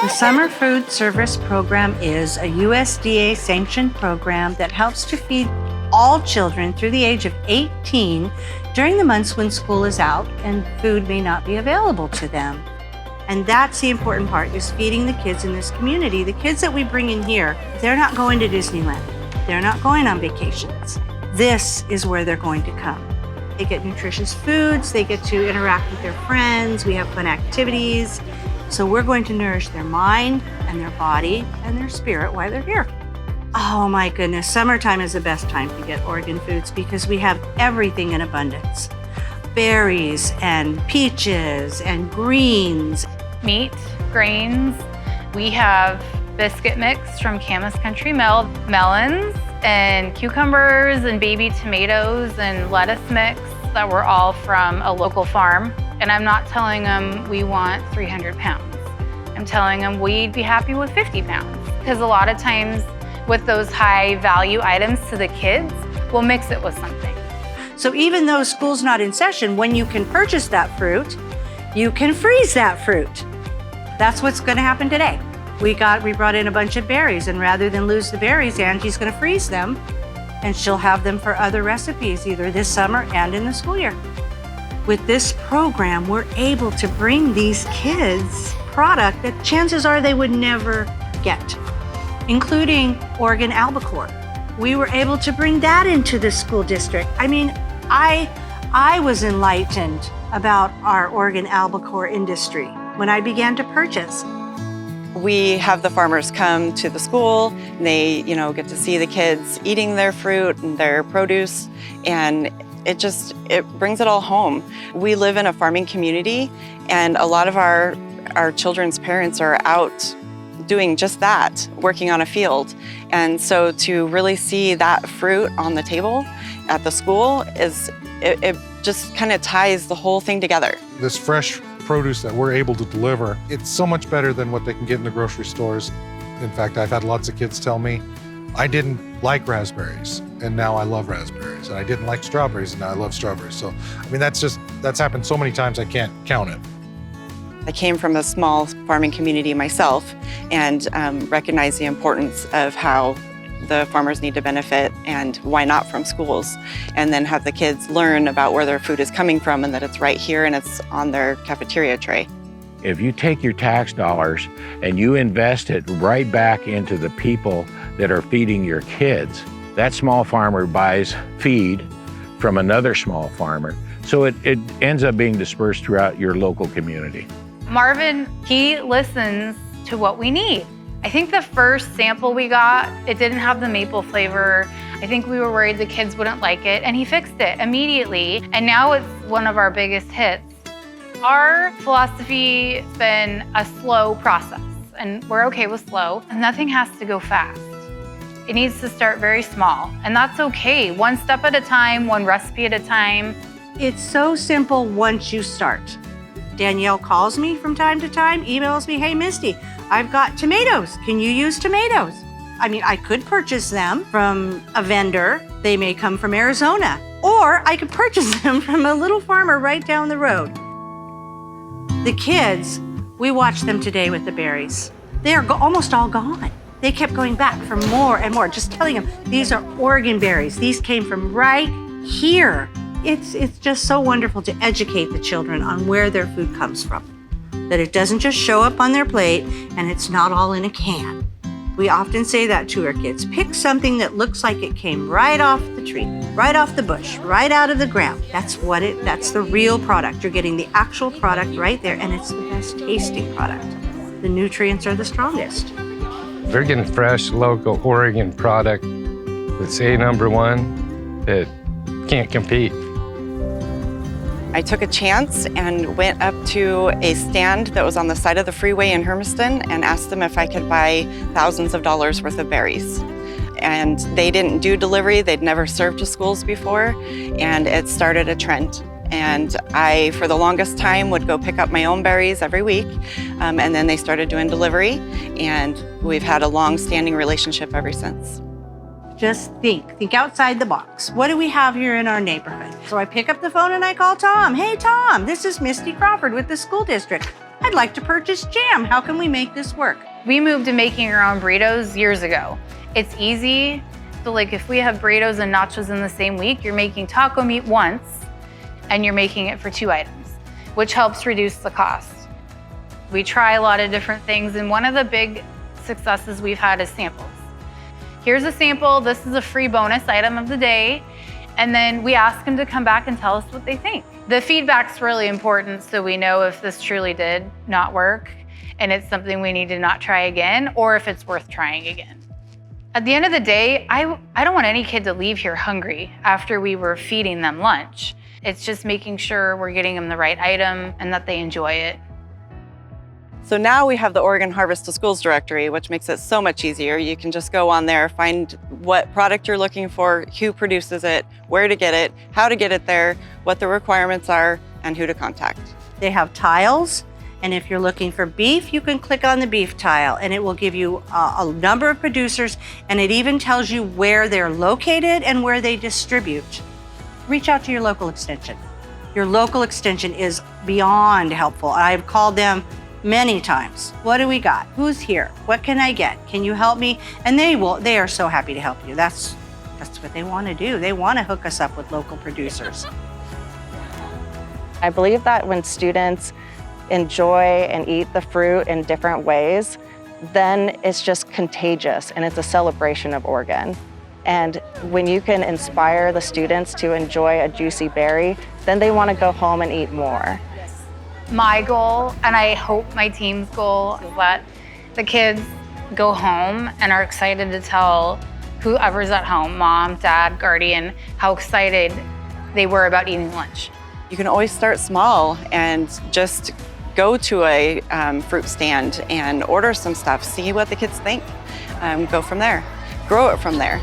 The Summer Food Service Program is a USDA-sanctioned program that helps to feed all children through the age of 18 during the months when school is out and food may not be available to them. And that's the important part, is feeding the kids in this community. The kids that we bring in here, they're not going to Disneyland. They're not going on vacations. This is where they're going to come. They get nutritious foods, they get to interact with their friends, we have fun activities. So we're going to nourish their mind and their body and their spirit while they're here. Oh my goodness, summertime is the best time to get Oregon foods because we have everything in abundance. Berries and peaches and greens. Meat, grains. We have biscuit mix from Camas Country Mill, melons and cucumbers and baby tomatoes and lettuce mix that were all from a local farm. And I'm not telling them we want 300 pounds. I'm telling them we'd be happy with 50 pounds. Because a lot of times with those high value items to the kids, we'll mix it with something. So even though school's not in session, when you can purchase that fruit, you can freeze that fruit. That's what's gonna happen today. We brought in a bunch of berries, and rather than lose the berries, Angie's gonna freeze them, and she'll have them for other recipes, either this summer and in the school year. With this program, we're able to bring these kids product that chances are they would never get, including Oregon albacore. We were able to bring that into the school district. I mean, I was enlightened about our Oregon albacore industry when I began to purchase. We have the farmers come to the school, and they, get to see the kids eating their fruit and their produce, and it brings it all home. We live in a farming community, and a lot of our children's parents are out doing just that, working on a field. And so to really see that fruit on the table at the school it just kind of ties the whole thing together. This fresh produce that we're able to deliver, it's so much better than what they can get in the grocery stores. In fact, I've had lots of kids tell me, I didn't like raspberries, and now I love raspberries. And I didn't like strawberries, and now I love strawberries. So, I mean, that's happened so many times I can't count it. I came from a small farming community myself and recognize the importance of how the farmers need to benefit and why not from schools, and then have the kids learn about where their food is coming from and that it's right here and it's on their cafeteria tray. If you take your tax dollars and you invest it right back into the people that are feeding your kids, that small farmer buys feed from another small farmer. So it ends up being dispersed throughout your local community. Marvin, he listens to what we need. I think the first sample we got, it didn't have the maple flavor. I think we were worried the kids wouldn't like it, and he fixed it immediately. And now it's one of our biggest hits. Our philosophy has been a slow process, and we're okay with slow. Nothing has to go fast. It needs to start very small, and that's okay. One step at a time, one recipe at a time. It's so simple once you start. Danielle calls me from time to time, emails me, hey Misty, I've got tomatoes. Can you use tomatoes? I mean, I could purchase them from a vendor. They may come from Arizona. Or I could purchase them from a little farmer right down the road. The kids, we watched them today with the berries. They are almost all gone. They kept going back for more and more, just telling them, these are Oregon berries. These came from right here. It's just so wonderful to educate the children on where their food comes from. That it doesn't just show up on their plate and it's not all in a can. We often say that to our kids. Pick something that looks like it came right off the tree, right off the bush, right out of the ground. That's the real product. You're getting the actual product right there, and it's the best tasting product. The nutrients are the strongest. They're getting fresh, local Oregon product that's #1 that can't compete. I took a chance and went up to a stand that was on the side of the freeway in Hermiston and asked them if I could buy thousands of dollars worth of berries. And they didn't do delivery, they'd never served to schools before, and it started a trend. And I, for the longest time, would go pick up my own berries every week, and then they started doing delivery, and we've had a long-standing relationship ever since. Just think outside the box. What do we have here in our neighborhood? So I pick up the phone and I call Tom. Hey, Tom, this is Misty Crawford with the school district. I'd like to purchase jam. How can we make this work? We moved to making our own burritos years ago. It's easy. So like if we have burritos and nachos in the same week, you're making taco meat once and you're making it for 2 items, which helps reduce the cost. We try a lot of different things, and one of the big successes we've had is samples. Here's a sample. This is a free bonus item of the day. And then we ask them to come back and tell us what they think. The feedback's really important so we know if this truly did not work and it's something we need to not try again, or if it's worth trying again. At the end of the day, I don't want any kid to leave here hungry after we were feeding them lunch. It's just making sure we're getting them the right item and that they enjoy it. So now we have the Oregon Harvest to Schools directory, which makes it so much easier. You can just go on there, find what product you're looking for, who produces it, where to get it, how to get it there, what the requirements are, and who to contact. They have tiles, and if you're looking for beef, you can click on the beef tile, and it will give you a number of producers, and it even tells you where they're located and where they distribute. Reach out to your local extension. Your local extension is beyond helpful. I've called them many times. What do we got? Who's here? What can I get? Can you help me? And they are so happy to help you. That's what they want to do. They want to hook us up with local producers. I believe that when students enjoy and eat the fruit in different ways, then it's just contagious and it's a celebration of Oregon. And when you can inspire the students to enjoy a juicy berry, then they want to go home and eat more. My goal, and I hope my team's goal, is that the kids go home and are excited to tell whoever's at home, mom, dad, guardian, how excited they were about eating lunch. You can always start small and just go to a fruit stand and order some stuff, see what the kids think, go from there, grow it from there.